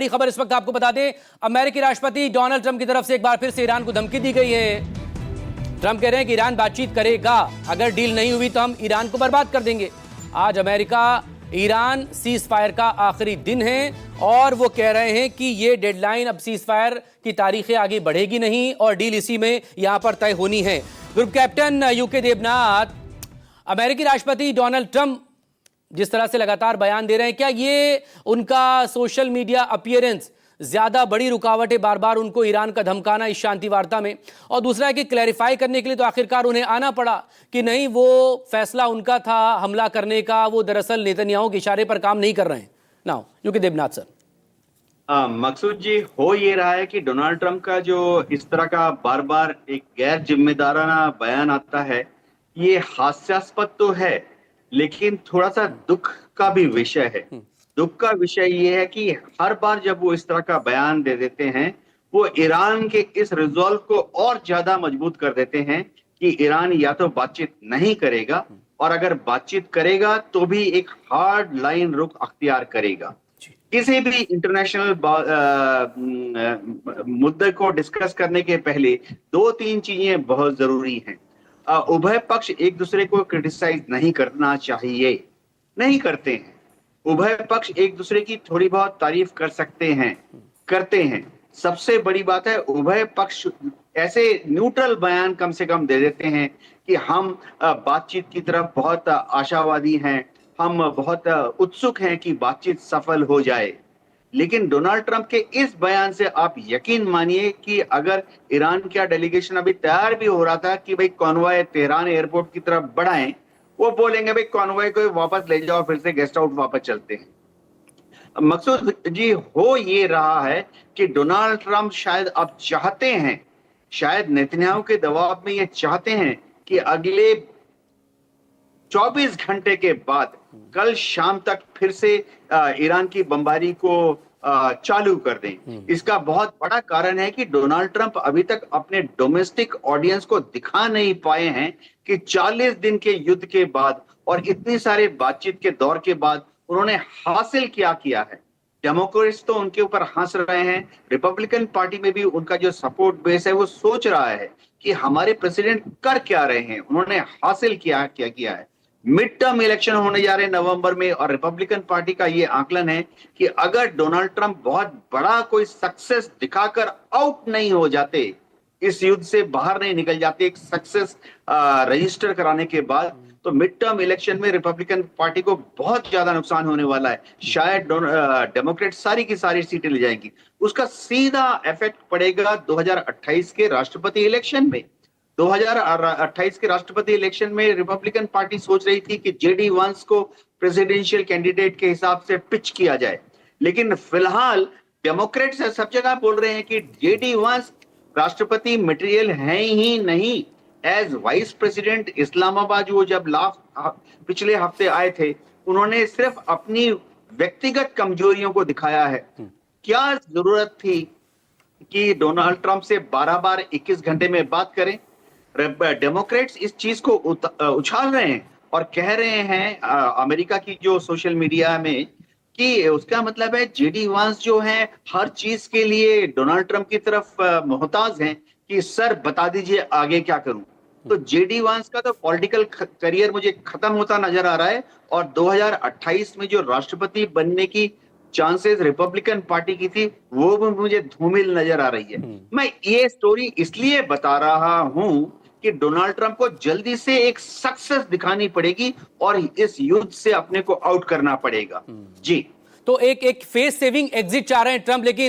बड़ी खबर इस वक्त आपको बता दें, अमेरिकी राष्ट्रपति डोनाल्ड ट्रंप की तरफ से एक बार फिर से ईरान को धमकी दी गई है। ट्रंप कह रहे हैं कि ईरान बातचीत करेगा, अगर डील नहीं हुई तो हम ईरान को बर्बाद कर देंगे। आज अमेरिका ईरान सीज फायर का आखिरी दिन है और वो कह रहे हैं कि ये डेडलाइन अब सीज फायर की तारीखें आगे बढ़ेगी नहीं और डील इसी में यहां पर तय होनी है। ग्रुप कैप्टन यूके देबनाथ, अमेरिकी राष्ट्रपति डोनाल्ड ट्रंप जिस तरह से लगातार बयान दे रहे हैं, क्या ये उनका सोशल मीडिया अपीयरेंस ज्यादा बड़ी रुकावट है, बार बार उनको ईरान का धमकाना इस शांति वार्ता में? और दूसरा है कि क्लैरिफाई करने के लिए तो आखिरकार उन्हें आना पड़ा कि नहीं, वो फैसला उनका था हमला करने का, वो दरअसल नेतन्याहू के इशारे पर काम नहीं कर रहे हैं। Now UK Debnath sir. Maqsood ji, हो ये रहा है कि डोनाल्ड ट्रंप का जो इस तरह का बार बार एक गैर जिम्मेदाराना बयान आता है, ये हास्यास्पद तो है लेकिन थोड़ा सा दुख का भी विषय है। दुख का विषय ये है कि हर बार जब वो इस तरह का बयान दे देते हैं, वो ईरान के इस रिजॉल्व को और ज्यादा मजबूत कर देते हैं कि ईरान या तो बातचीत नहीं करेगा और अगर बातचीत करेगा तो भी एक हार्ड लाइन रुख अख्तियार करेगा। किसी भी इंटरनेशनल मुद्दे को डिस्कस करने के पहले दो तीन चीजें बहुत जरूरी हैं। उभय पक्ष एक दूसरे को क्रिटिसाइज नहीं करना चाहिए, नहीं करते हैं। उभय पक्ष एक दूसरे की थोड़ी बहुत तारीफ कर सकते हैं, करते हैं। सबसे बड़ी बात है, उभय पक्ष ऐसे न्यूट्रल बयान कम से कम दे देते हैं कि हम बातचीत की तरफ बहुत आशावादी हैं, हम बहुत उत्सुक हैं कि बातचीत सफल हो जाए। लेकिन डोनाल्ड ट्रंप के इस बयान से आप यकीन मानिए कि अगर ईरान का डेलीगेशन अभी तैयार भी हो रहा था कि भाई कॉन्वॉय तेहरान एयरपोर्ट की तरफ बढ़ाएं, वो बोलेंगे भाई कॉन्वॉय को वापस ले जाओ, फिर से गेस्ट हाउस वापस चलते हैं। मकसूद जी, हो ये रहा है कि डोनाल्ड ट्रंप शायद अब चाहते हैं, शायद नेतन्याहू के दबाव में ये चाहते हैं कि अगले 24 घंटे के बाद कल शाम तक फिर से ईरान की बमबारी को चालू कर दें। इसका बहुत बड़ा कारण है कि डोनाल्ड ट्रंप अभी तक अपने डोमेस्टिक ऑडियंस को दिखा नहीं पाए हैं कि 40 दिन के युद्ध के बाद और इतनी सारे बातचीत के दौर के बाद उन्होंने हासिल क्या किया है। डेमोक्रेट्स तो उनके ऊपर हंस रहे हैं, रिपब्लिकन पार्टी में भी उनका जो सपोर्ट बेस है वो सोच रहा है कि हमारे प्रेसिडेंट कर क्या रहे हैं, उन्होंने हासिल क्या किया है। मिड टर्म इलेक्शन होने जा रहे हैं नवंबर में और रिपब्लिकन पार्टी का ये आकलन है कि अगर डोनाल्ड ट्रंप बहुत बड़ा कोई सक्सेस दिखाकर आउट नहीं हो जाते, इस युद्ध से बाहर नहीं निकल जाते एक सक्सेस रजिस्टर कराने के बाद, तो मिड टर्म इलेक्शन में रिपब्लिकन पार्टी को बहुत ज्यादा नुकसान होने वाला है। शायद डेमोक्रेट सारी की सारी सीटें ले जाएंगी। उसका सीधा इफेक्ट पड़ेगा 2028 के राष्ट्रपति इलेक्शन में। 2028 के राष्ट्रपति इलेक्शन में रिपब्लिकन पार्टी सोच रही थी कि जेडी वांस को प्रेसिडेंशियल कैंडिडेट के हिसाब से पिच किया जाए, लेकिन फिलहाल डेमोक्रेट्स सब जगह बोल रहे हैं कि जेडी वांस राष्ट्रपति मटेरियल है ही नहीं। एज वाइस प्रेसिडेंट इस्लामाबाद वो जब पिछले हफ्ते आए थे, उन्होंने सिर्फ अपनी व्यक्तिगत कमजोरियों को दिखाया है। क्या जरूरत थी कि डोनाल्ड ट्रंप से 12 बार 21 घंटे में बात करें? डेमोक्रेट्स इस चीज को उछाल रहे हैं और कह रहे हैं अमेरिका की जो सोशल मीडिया में कि उसका मतलब है जेडी वांस जो है हर चीज के लिए डोनाल्ड ट्रंप की तरफ मोहताज हैं कि सर बता दीजिए आगे क्या करूं। तो जेडी वांस का तो पॉलिटिकल करियर मुझे खत्म होता नजर आ रहा है और 2028 में जो राष्ट्रपति बनने की चांसेस रिपब्लिकन पार्टी की थी वो भी मुझे धूमिल नजर आ रही है। मैं ये स्टोरी इसलिए बता रहा हूं कि डोनाल्ड ट्रंप को जल्दी से एक सक्सेस दिखानी पड़ेगी और इस युद्ध से अपने को आउट करना पड़ेगा। जी, तो एक फेस सेविंग एग्जिट चाह रहे हैं ट्रंप, लेकिन